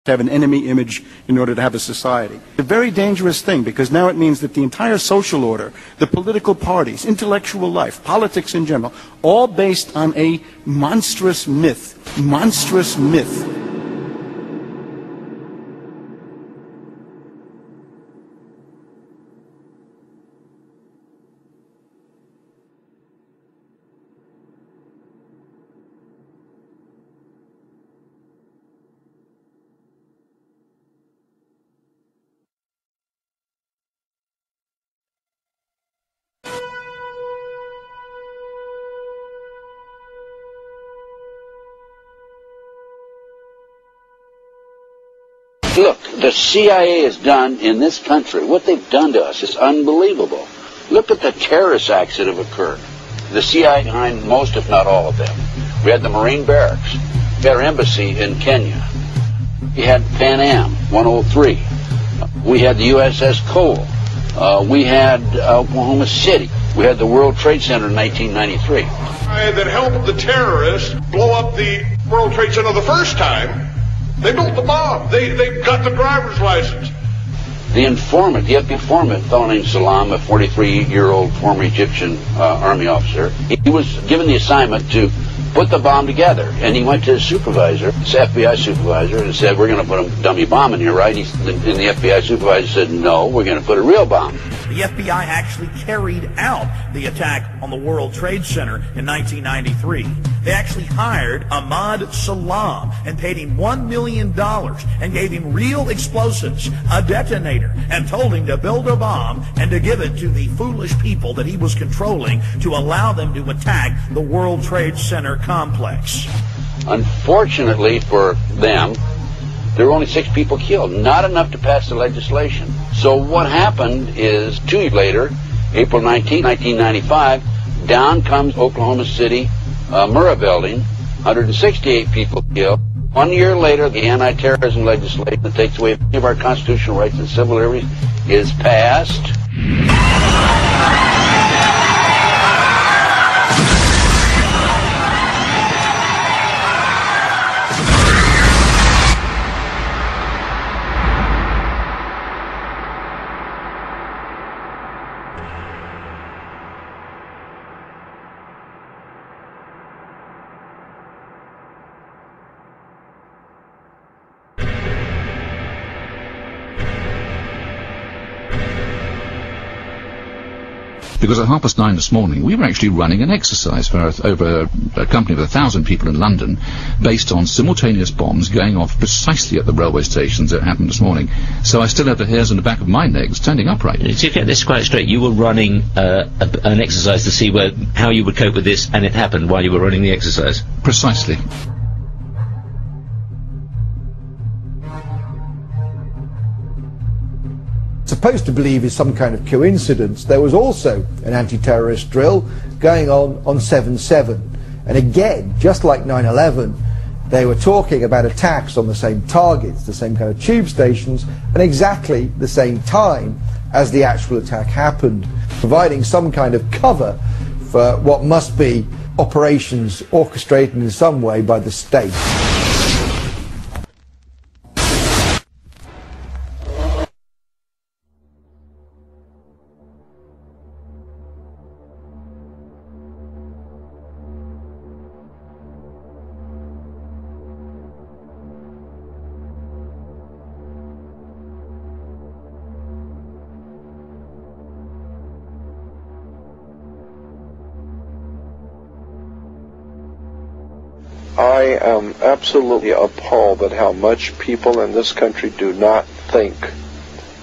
to have an enemy image in order to have a society. It's a very dangerous thing, because now it means that the entire social order, the political parties, intellectual life, politics in general, all based on a monstrous myth. Monstrous myth. Look, the CIA has done in this country, what they've done to us is unbelievable. Look at the terrorist acts that have occurred. The CIA behind most, if not all of them. We had the Marine Barracks. We had our embassy in Kenya. We had Pan Am 103. We had the USS Cole. We had Oklahoma City. We had the World Trade Center in 1993. That helped the terrorists blow up the World Trade Center the first time. They built the bomb. They got the driver's license. The informant, the FBI informant, a fellow named Salam, a 43-year-old former Egyptian army officer, he was given the assignment to put the bomb together. And he went to his supervisor, his FBI supervisor, and said, "We're going to put a dummy bomb in here, right?" And the FBI supervisor said, "No, we're going to put a real bomb." The FBI actually carried out the attack on the World Trade Center in 1993. They actually hired Ahmad Salam and paid him $1 million and gave him real explosives, a detonator, and told him to build a bomb and to give it to the foolish people that he was controlling to allow them to attack the World Trade Center complex. Unfortunately for them, there were only 6 people killed, not enough to pass the legislation. So what happened is 2 years later, April 19, 1995, down comes Oklahoma City Murrah building, 168 people killed. 1 year later, the anti-terrorism legislation that takes away many of our constitutional rights and civil liberties is passed. Because at 9:30 this morning, we were actually running an exercise for over a company of 1,000 people in London, based on simultaneous bombs going off precisely at the railway stations that happened this morning. So I still have the hairs on the back of my neck standing upright. To get this quite straight, you were running an exercise to see how you would cope with this, and it happened while you were running the exercise? Precisely. Supposed to believe is some kind of coincidence. There was also an anti-terrorist drill going on 7/7, and again, just like 9/11, they were talking about attacks on the same targets, the same kind of tube stations, and exactly the same time as the actual attack happened, providing some kind of cover for what must be operations orchestrated in some way by the state. I am absolutely appalled at how much people in this country do not think.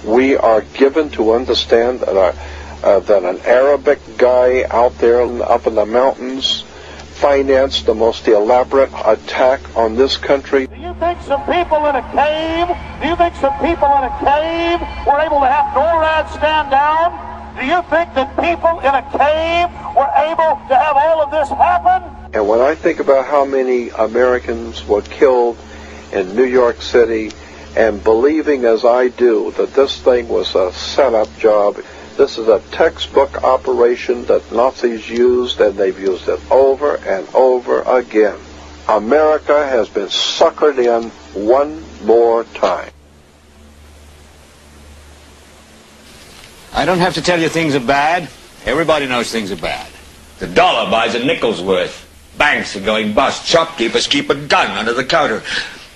We are given to understand that, that an Arabic guy out there up in the mountains financed the most elaborate attack on this country. Do you think some people in a cave, were able to have NORAD stand down? Do you think that people in a cave were able to have all of this happen? And when I think about how many Americans were killed in New York City, and believing as I do that this thing was a setup job, this is a textbook operation that Nazis used, and they've used it over and over again. America has been suckered in 1 more time. I don't have to tell you things are bad. Everybody knows things are bad. The dollar buys a nickel's worth. Banks are going bust. Shopkeepers keep a gun under the counter.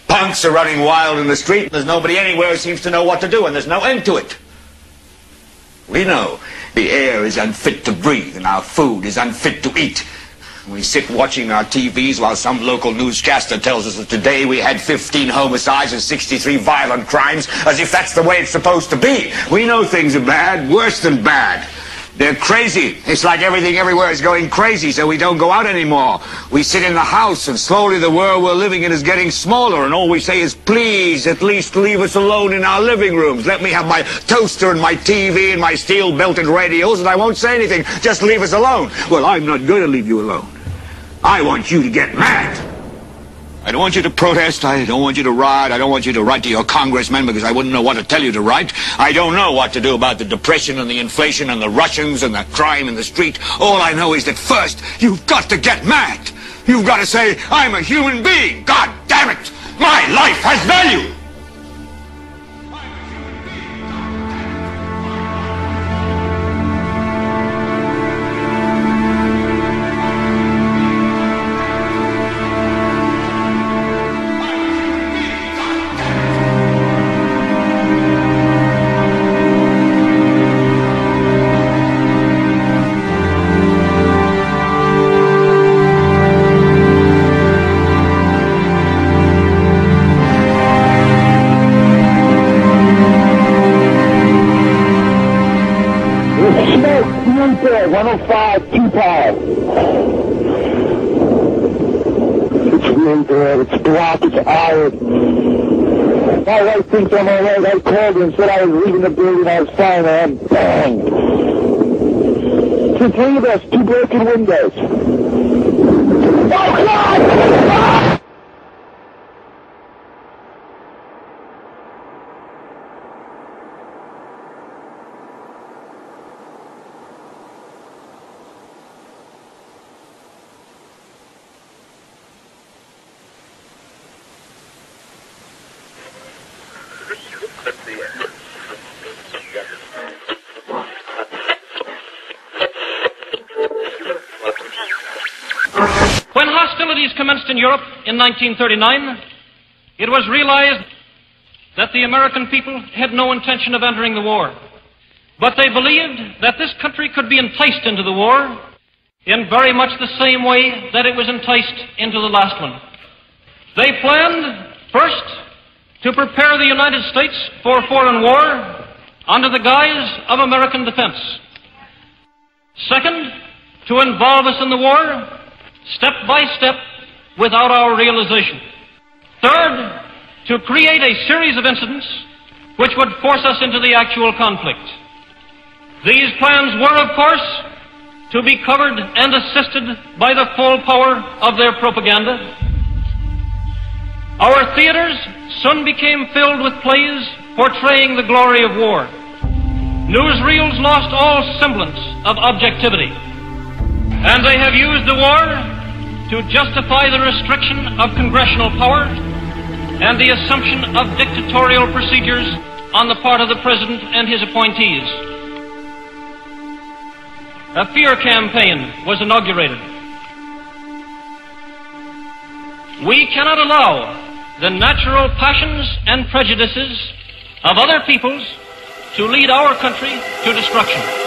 Punks are running wild in the street. There's nobody anywhere who seems to know what to do, and there's no end to it. We know the air is unfit to breathe and our food is unfit to eat. We sit watching our TVs while some local newscaster tells us that today we had 15 homicides and 63 violent crimes, as if that's the way it's supposed to be. We know things are bad, worse than bad. They're crazy. It's like everything everywhere is going crazy, so we don't go out anymore. We sit in the house, and slowly the world we're living in is getting smaller, and all we say is, please, at least leave us alone in our living rooms. Let me have my toaster and my TV and my steel-belted radios, and I won't say anything. Just leave us alone. Well, I'm not going to leave you alone. I want you to get mad. I don't want you to protest, I don't want you to riot, I don't want you to write to your congressmen because I wouldn't know what to tell you to write. I don't know what to do about the depression and the inflation and the Russians and the crime in the street. All I know is that first, you've got to get mad. You've got to say, I'm a human being. God damn it, my life has value. there, 105, 2 pounds. It's really bad. It's black. It's iron. My wife thinks I'm all right. I called her and said I was leaving the building. I was fine, man. Bang. To 3 of us, 2 broken windows. Oh, God! Ah! When hostilities commenced in Europe in 1939, it was realized that the American people had no intention of entering the war. But they believed that this country could be enticed into the war in very much the same way that it was enticed into the last one. They planned, first, to prepare the United States for foreign war under the guise of American defense. Second, to involve us in the war step by step without our realization. Third, to create a series of incidents which would force us into the actual conflict. These plans were, of course, to be covered and assisted by the full power of their propaganda. Our theaters soon became filled with plays portraying the glory of war. Newsreels lost all semblance of objectivity, and they have used the war to justify the restriction of congressional power and the assumption of dictatorial procedures on the part of the President and his appointees. A fear campaign was inaugurated. We cannot allow the natural passions and prejudices of other peoples to lead our country to destruction.